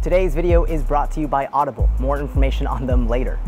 Today's video is brought to you by Audible. More information on them later.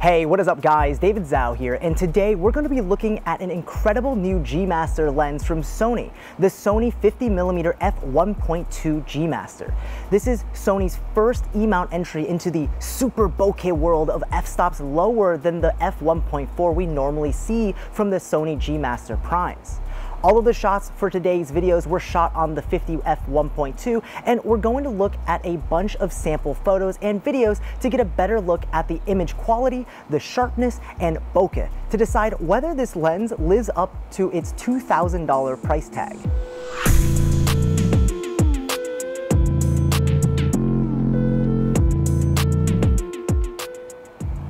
Hey, what is up guys? David Zhao here, and today we're going to be looking at an incredible new G Master lens from Sony, the Sony 50mm f1.2 G Master. This is Sony's first E-mount entry into the super bokeh world of f-stops lower than the f1.4 we normally see from the Sony G Master primes. All of the shots for today's videos were shot on the 50 f1.2, and we're going to look at a bunch of sample photos and videos to get a better look at the image quality, the sharpness, and bokeh to decide whether this lens lives up to its $2,000 price tag.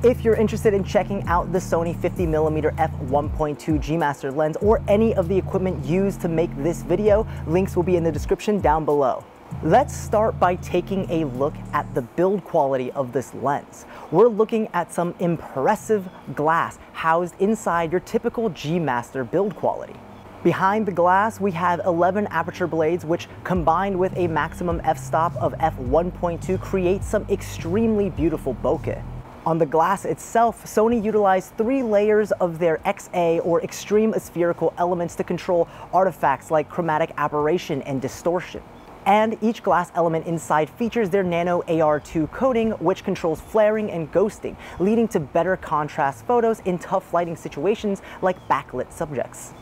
If you're interested in checking out the Sony 50mm f1.2 G Master lens or any of the equipment used to make this video, links will be in the description down below. Let's start by taking a look at the build quality of this lens. We're looking at some impressive glass housed inside your typical G Master build quality. Behind the glass, we have 11 aperture blades, which combined with a maximum f-stop of f1.2 creates some extremely beautiful bokeh. On the glass itself, Sony utilized 3 layers of their XA or extreme aspherical elements to control artifacts like chromatic aberration and distortion. And each glass element inside features their nano AR2 coating, which controls flaring and ghosting, leading to better contrast photos in tough lighting situations like backlit subjects.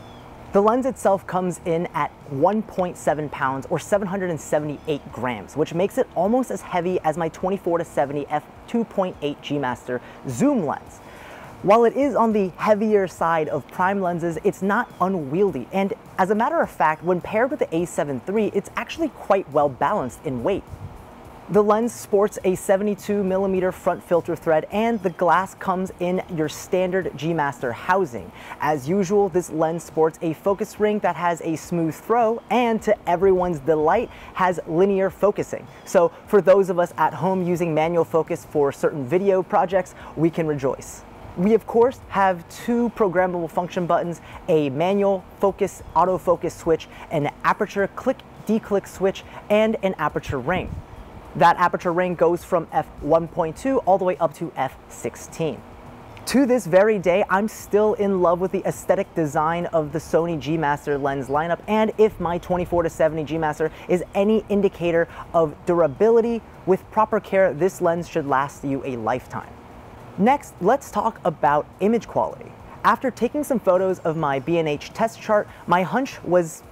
The lens itself comes in at 1.7 pounds or 778 grams, which makes it almost as heavy as my 24-70 f2.8 G Master zoom lens. While it is on the heavier side of prime lenses, it's not unwieldy, and as a matter of fact, when paired with the A7 III, it's actually quite well balanced in weight. The lens sports a 72mm front filter thread, and the glass comes in your standard G Master housing. As usual, this lens sports a focus ring that has a smooth throw and, to everyone's delight, has linear focusing. So for those of us at home using manual focus for certain video projects, we can rejoice. We of course have 2 programmable function buttons, a manual focus autofocus switch, an aperture click declick switch, and an aperture ring. That aperture ring goes from f1.2 all the way up to f16. To this very day, I'm still in love with the aesthetic design of the Sony G Master lens lineup, and if my 24-70 G Master is any indicator of durability, with proper care, this lens should last you a lifetime. Next, let's talk about image quality. After taking some photos of my B&H test chart, my hunch was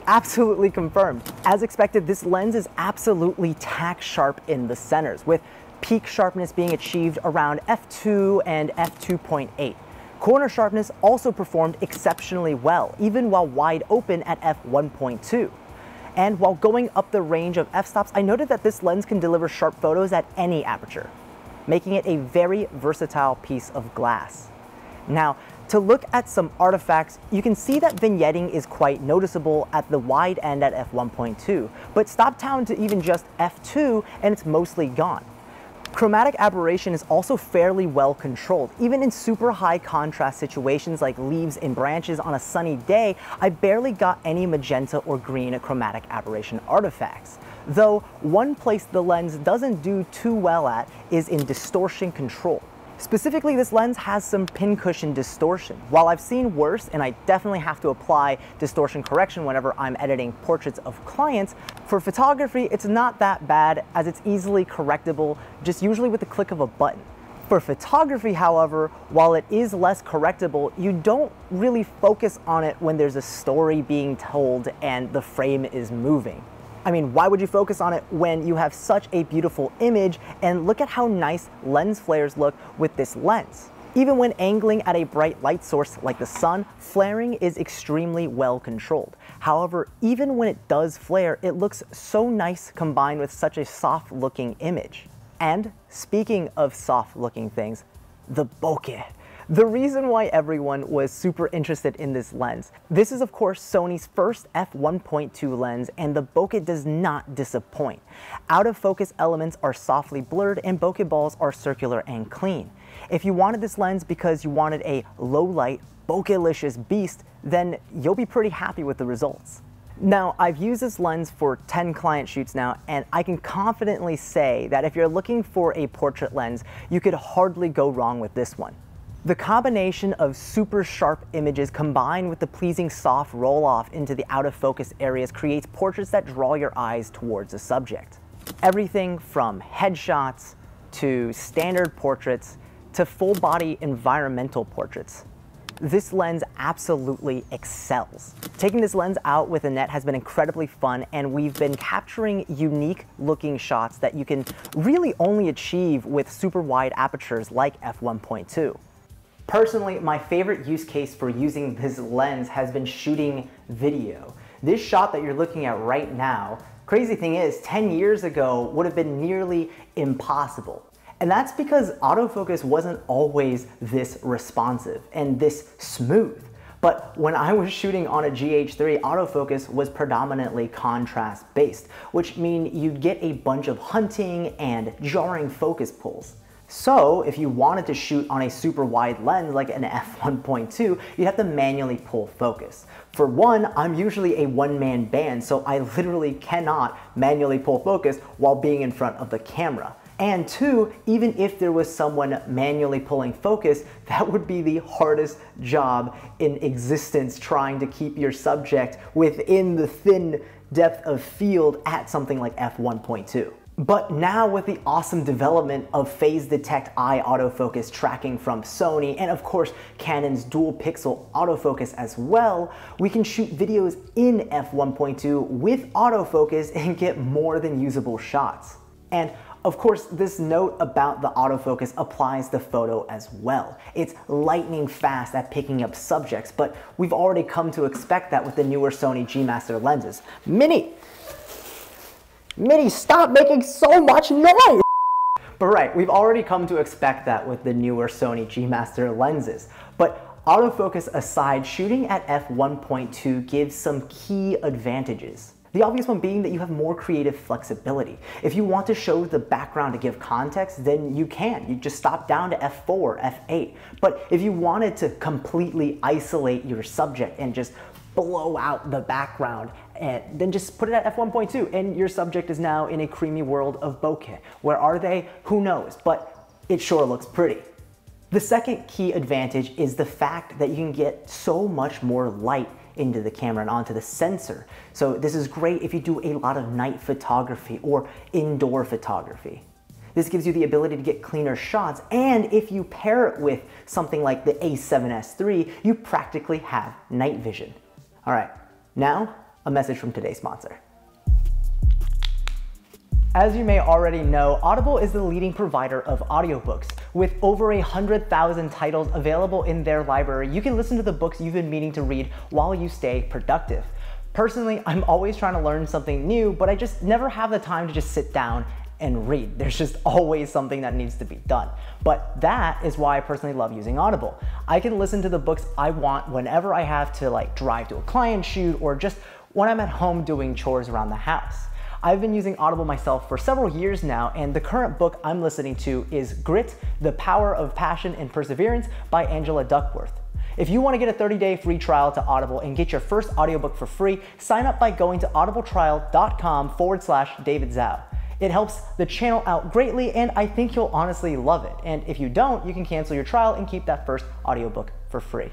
absolutely confirmed. As expected, this lens is absolutely tack sharp in the centers, with peak sharpness being achieved around f2 and f2.8. Corner sharpness also performed exceptionally well, even while wide open at f1.2. And while going up the range of f-stops, I noted that this lens can deliver sharp photos at any aperture, making it a very versatile piece of glass. Now, to look at some artifacts, you can see that vignetting is quite noticeable at the wide end at f1.2, but stop down to even just f2 and it's mostly gone. Chromatic aberration is also fairly well controlled. Even in super high contrast situations like leaves and branches on a sunny day, I barely got any magenta or green chromatic aberration artifacts. Though one place the lens doesn't do too well at is in distortion control. Specifically, this lens has some pincushion distortion. While I've seen worse, and I definitely have to apply distortion correction whenever I'm editing portraits of clients, for photography it's not that bad as it's easily correctable, just usually with the click of a button. For photography, however, while it is less correctable, you don't really focus on it when there's a story being told and the frame is moving. I mean, why would you focus on it when you have such a beautiful image? And look at how nice lens flares look with this lens. Even when angling at a bright light source like the sun, flaring is extremely well controlled. However, even when it does flare, it looks so nice combined with such a soft looking image. And speaking of soft looking things, the bokeh. The reason why everyone was super interested in this lens. This is of course Sony's first f1.2 lens, and the bokeh does not disappoint. Out of focus elements are softly blurred and bokeh balls are circular and clean. If you wanted this lens because you wanted a low light, bokeh-licious beast, then you'll be pretty happy with the results. Now, I've used this lens for 10 client shoots now, and I can confidently say that if you're looking for a portrait lens, you could hardly go wrong with this one. The combination of super sharp images combined with the pleasing soft roll-off into the out-of-focus areas creates portraits that draw your eyes towards the subject. Everything from headshots to standard portraits to full-body environmental portraits. This lens absolutely excels. Taking this lens out with a net has been incredibly fun, and we've been capturing unique looking shots that you can really only achieve with super wide apertures like f1.2. Personally, my favorite use case for using this lens has been shooting video. This shot that you're looking at right now, crazy thing is, 10 years ago would have been nearly impossible. And that's because autofocus wasn't always this responsive and this smooth. But when I was shooting on a GH3, autofocus was predominantly contrast based, which means you'd get a bunch of hunting and jarring focus pulls. So if you wanted to shoot on a super wide lens like an f1.2, you'd have to manually pull focus. For one, I'm usually a one-man band, so I literally cannot manually pull focus while being in front of the camera. And two, even if there was someone manually pulling focus, that would be the hardest job in existence, trying to keep your subject within the thin depth of field at something like f1.2. But now with the awesome development of phase detect eye autofocus tracking from Sony, and of course Canon's dual pixel autofocus as well, we can shoot videos in f1.2 with autofocus and get more than usable shots. And of course, this note about the autofocus applies to photo as well. It's lightning fast at picking up subjects, but we've already come to expect that with the newer Sony G Master lenses. Minnie, stop making so much noise! But right, we've already come to expect that with the newer Sony G Master lenses. But autofocus aside, shooting at f1.2 gives some key advantages. The obvious one being that you have more creative flexibility. If you want to show the background to give context, then you can. You just stop down to f4, f8. But if you wanted to completely isolate your subject and just blow out the background, and then just put it at f1.2 and your subject is now in a creamy world of bokeh. Where are they? Who knows? But it sure looks pretty. The second key advantage is the fact that you can get so much more light into the camera and onto the sensor. So this is great if you do a lot of night photography or indoor photography. This gives you the ability to get cleaner shots, and if you pair it with something like the A7S III, you practically have night vision. All right, now a message from today's sponsor. As you may already know, Audible is the leading provider of audiobooks. With over 100,000 titles available in their library, you can listen to the books you've been meaning to read while you stay productive. Personally, I'm always trying to learn something new, but I just never have the time to just sit down and read. There's just always something that needs to be done. But that is why I personally love using Audible. I can listen to the books I want whenever I have to drive to a client shoot or just when I'm at home doing chores around the house. I've been using Audible myself for several years now, and the current book I'm listening to is Grit, The Power of Passion and Perseverance by Angela Duckworth. If you want to get a 30-day free trial to Audible and get your first audiobook for free, sign up by going to audibletrial.com/David Zhao. It helps the channel out greatly, and I think you'll honestly love it. And if you don't, you can cancel your trial and keep that first audiobook for free.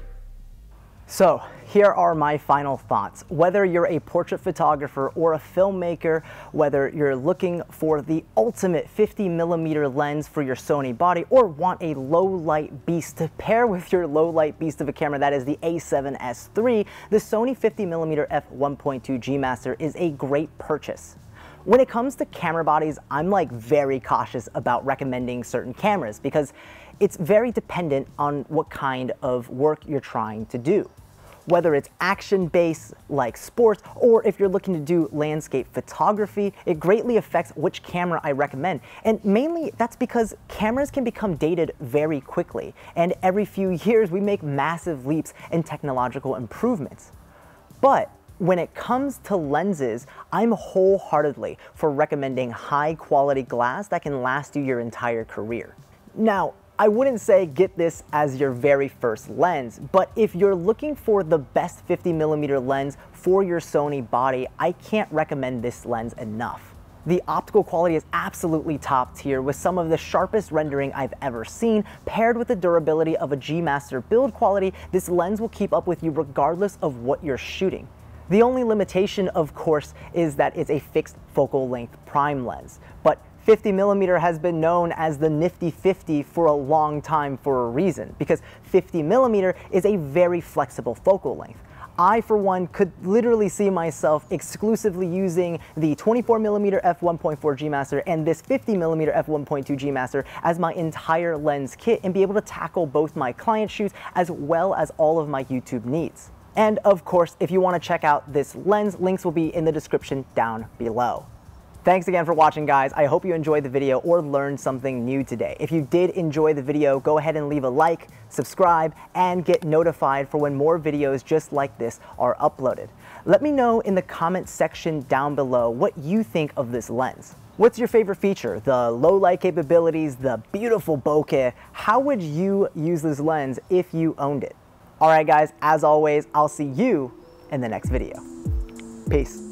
So here are my final thoughts. Whether you're a portrait photographer or a filmmaker, whether you're looking for the ultimate 50mm lens for your Sony body or want a low light beast to pair with your low light beast of a camera, that is the A7S III, the Sony 50mm f1.2 G Master is a great purchase. When it comes to camera bodies, I'm very cautious about recommending certain cameras because it's very dependent on what kind of work you're trying to do. Whether it's action-based like sports, or if you're looking to do landscape photography, it greatly affects which camera I recommend. And mainly that's because cameras can become dated very quickly, and every few years we make massive leaps in technological improvements. But when it comes to lenses, I'm wholeheartedly for recommending high quality glass that can last you your entire career. Now, I wouldn't say get this as your very first lens, but if you're looking for the best 50mm lens for your Sony body, I can't recommend this lens enough. The optical quality is absolutely top tier with some of the sharpest rendering I've ever seen. Paired with the durability of a G Master build quality, this lens will keep up with you regardless of what you're shooting. The only limitation, of course, is that it's a fixed focal length prime lens, but 50mm has been known as the nifty 50 for a long time for a reason, because 50mm is a very flexible focal length. I, for one, could literally see myself exclusively using the 24mm f1.4 G Master and this 50mm f1.2 G Master as my entire lens kit and be able to tackle both my client shoots as well as all of my YouTube needs. And of course, if you want to check out this lens, links will be in the description down below. Thanks again for watching, guys. I hope you enjoyed the video or learned something new today. If you did enjoy the video, go ahead and leave a like, subscribe, and get notified for when more videos just like this are uploaded. Let me know in the comment section down below what you think of this lens. What's your favorite feature? The low light capabilities, the beautiful bokeh? How would you use this lens if you owned it? All right, guys, as always, I'll see you in the next video. Peace.